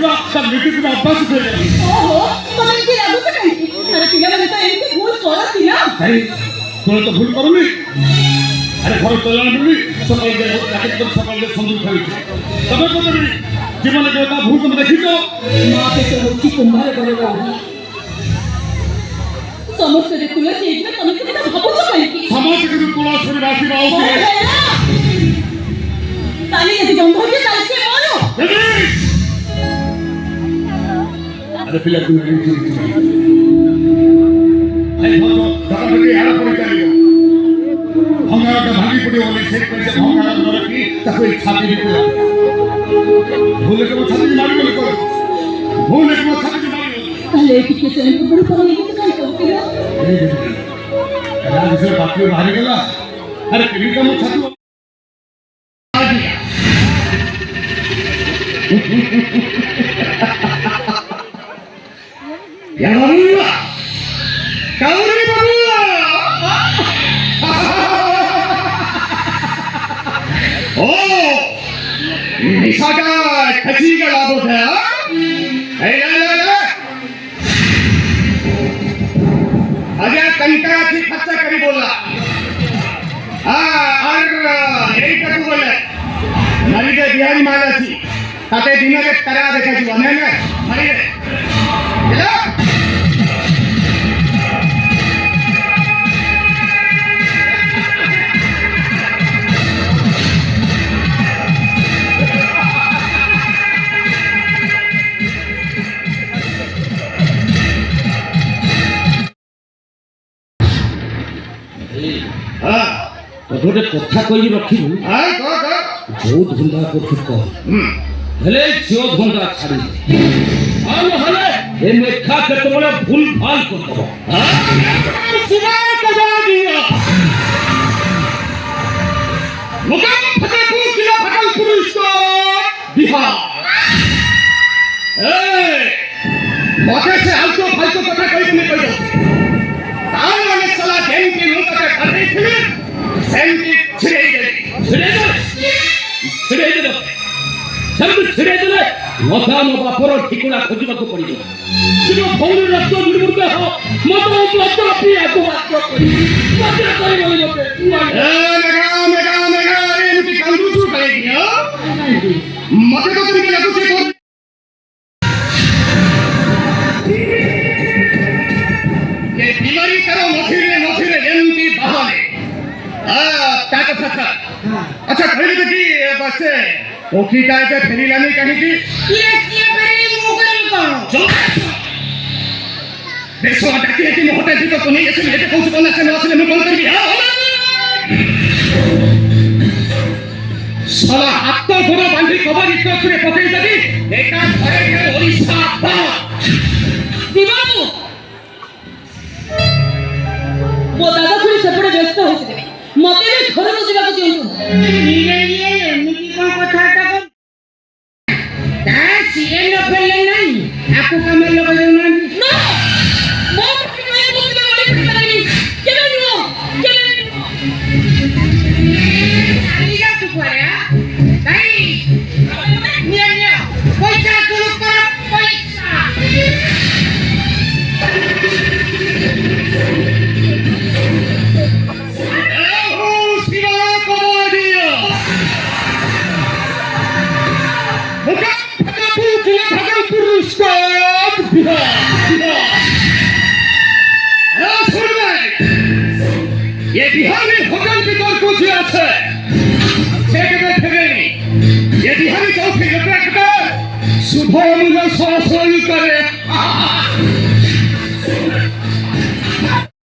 देखा सब नीति का अभ्यास हो गया। ओहो तो मैं क्या लागू करेंगी अरे पिला मैंने तो इनकी भूल करा थी ना अरे तू तो भूल करूँगी अरे घर चलाने पड़ी सकाल दे जाके तो सकाल दे समझ खाई तबे को नहीं जीवन के का भूल तुम देखी तो मां पे तो रोटी कुंभार करेगा समस्त रे तुलसी इतना तुम कितना भाबो तो कहीं समाज के तुलसी राशि बाओ के ताली यदि गंभीर के ताली से मारो अरे पिला तू अरे हो तो दादा के यार पड़ चली हमारा का भागी पड़ी वाली से कैसे हमारा नर की तको छाती निकला भूले के छाती मारी बोले को भूले के छाती मारी पहले कितने से बड़ी पानी की दुकान करते हो राज से बाकी बाहर गेला अरे किरी का मुंह छाती आ गया यार बाबूला काउरी बाबूला ओ निशाका खसी का लाभ है ए ले अजय कंकरा की खच्चा करी बोला और यही कटू बोले मरी के बिहारी माला थी ताते दिन के करा देखा जी ने मरी चलो गोटे कथा कही रखिबु जो धंदा कर हेले जो धंदा छाड़ी आलो हले ए मेखा के तोला भूल भाल कर दो सिवाय कजा दिया मुकाम फतेहपुर जिला भागलपुर स्टेट बिहार ए मौके से आलतो फालतो कथा कही तुमने कह दो ताल वाले साला जैन के लोग का कर रही थी सेंटी छिड़े दे सब छिड़े दे मथा मो बापर ठिकुरा खोजबा को पड़ी जो फोन रक्त निर्मुर्ग हो मतो मतो पी आको वाक्य करी मत करी बोली मते ए मेगा रे मुझे कंदू शुरू करेगी हो मते तो तुम के लगो से ये बीमारी करो मथिरे एमपी बहाने ताका फसा अच्छा खड़ी देखी बस ओखी का के फेरी लाने कहीं की ये फेरी मुगल को देखो डाकी की होटल की तो कोनी ऐसे लेके कौन से से वासले में कॉल कर दिया साला हाथ तो गोरा बांधी खबर इतना सुने पकड़ दगी एका घरे के ओडिशा बा दिवानो वो दादा थोड़ी सेपड़े व्यस्त हो से मते भी घर न जिबा को दियंतु ये एमिति को कथाटा को ता सीए न फेले नहीं आपको कमर लगा देना ना मो मैं बोलते वाली फिर केले नो आलिया तू करे भाई निया पैसा शुरू कर पैसा ये बिहार में होटल के तौर को जिया है सेकंड फेरी ये बिहारी चौकी के सुबह मुझे सोई करे